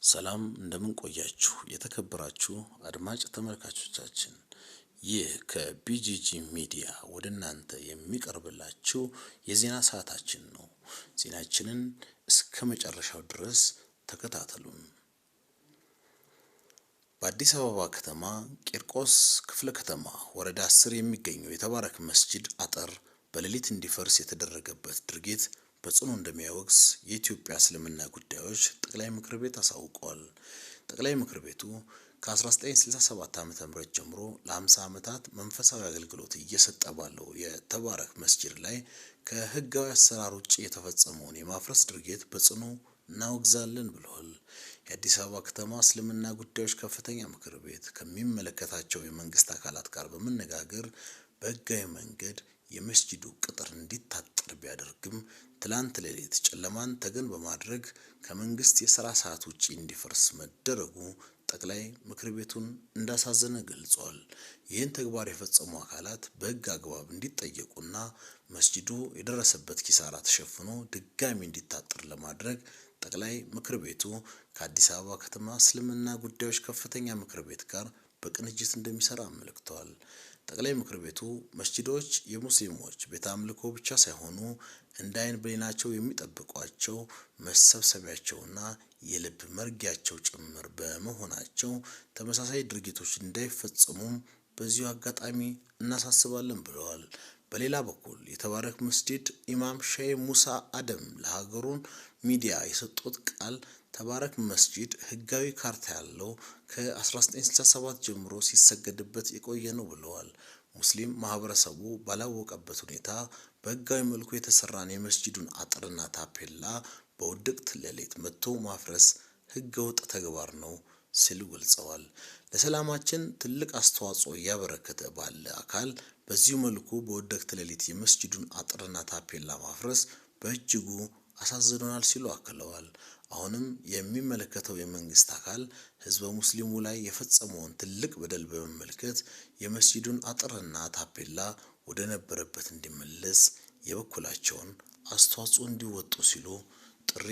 ሰላም እንደምን ቆያችሁ የተከበራችሁ አድማጭ ተመልካቾቻችን። ይህ ከቢጂጂ ሚዲያ ወደ እናንተ የሚቀርብላችሁ የዜና ሰዓታችን ነው። ዜናችንን እስከ መጨረሻው ድረስ ተከታተሉን። በአዲስ አበባ ከተማ ቂርቆስ ክፍለ ከተማ ወረዳ 10 የሚገኘው የተባረክ መስጂድ አጥር በሌሊት እንዲፈርስ የተደረገበት ድርጊት በጽኑ እንደሚያወግዝ የኢትዮጵያ እስልምና ጉዳዮች ጠቅላይ ምክር ቤት አሳውቋል። ጠቅላይ ምክር ቤቱ ከ1967 ዓ.ም ጀምሮ ለ50 ዓመታት መንፈሳዊ አገልግሎት እየሰጠ ባለው የተባረክ መስጂድ ላይ ከህጋዊ አሰራር ውጪ የተፈጸመውን የማፍረስ ድርጊት በጽኑ እናወግዛለን ብለዋል። የአዲስ አበባ ከተማ እስልምና ጉዳዮች ከፍተኛ ምክር ቤት ከሚመለከታቸው የመንግስት አካላት ጋር በመነጋገር በህጋዊ መንገድ የመስጂዱ ቅጥር እንዲታጠር ቢያደርግም ትላንት ሌሊት ጨለማን ተገን በማድረግ ከመንግስት የሥራ ሰዓት ውጪ እንዲፈርስ መደረጉ ጠቅላይ ምክር ቤቱን እንዳሳዘነ ገልጿል። ይህን ተግባር የፈጸሙ አካላት በህግ አግባብ እንዲጠየቁና መስጂዱ የደረሰበት ኪሳራ ተሸፍኖ ድጋሚ እንዲታጠር ለማድረግ ጠቅላይ ምክር ቤቱ ከአዲስ አበባ ከተማ እስልምና ጉዳዮች ከፍተኛ ምክር ቤት ጋር በቅንጅት እንደሚሰራ አመልክቷል። ጠቅላይ ምክር ቤቱ መስጂዶች የሙስሊሞች ቤተ አምልኮ ብቻ ሳይሆኑ እንደ አይን ብሌናቸው የሚጠብቋቸው መሰብሰቢያቸውና የልብ መርጊያቸው ጭምር በመሆናቸው ተመሳሳይ ድርጊቶች እንዳይፈጸሙም በዚሁ አጋጣሚ እናሳስባለን ብለዋል። በሌላ በኩል የተባረክ መስጂድ ኢማም ሼህ ሙሳ አደም ለሀገሩን ሚዲያ የሰጡት ቃል ተባረክ መስጂድ ህጋዊ ካርታ ያለው ከ1967 ጀምሮ ሲሰገድበት የቆየ ነው ብለዋል። ሙስሊም ማህበረሰቡ ባላወቀበት ሁኔታ በህጋዊ መልኩ የተሰራን የመስጂዱን አጥርና ታፔላ በውድቅት ሌሊት መጥቶ ማፍረስ ህገወጥ ተግባር ነው ሲሉ ገልጸዋል። ለሰላማችን ትልቅ አስተዋጽኦ እያበረከተ ባለ አካል በዚሁ መልኩ በውድቅት ሌሊት የመስጂዱን አጥርና ታፔላ ማፍረስ በእጅጉ አሳዝኖናል ሲሉ አክለዋል። አሁንም የሚመለከተው የመንግስት አካል ህዝበ ሙስሊሙ ላይ የፈጸመውን ትልቅ በደል በመመልከት የመስጂዱን አጥርና ታፔላ ወደ ነበረበት እንዲመለስ የበኩላቸውን አስተዋጽኦ እንዲወጡ ሲሉ ጥሪ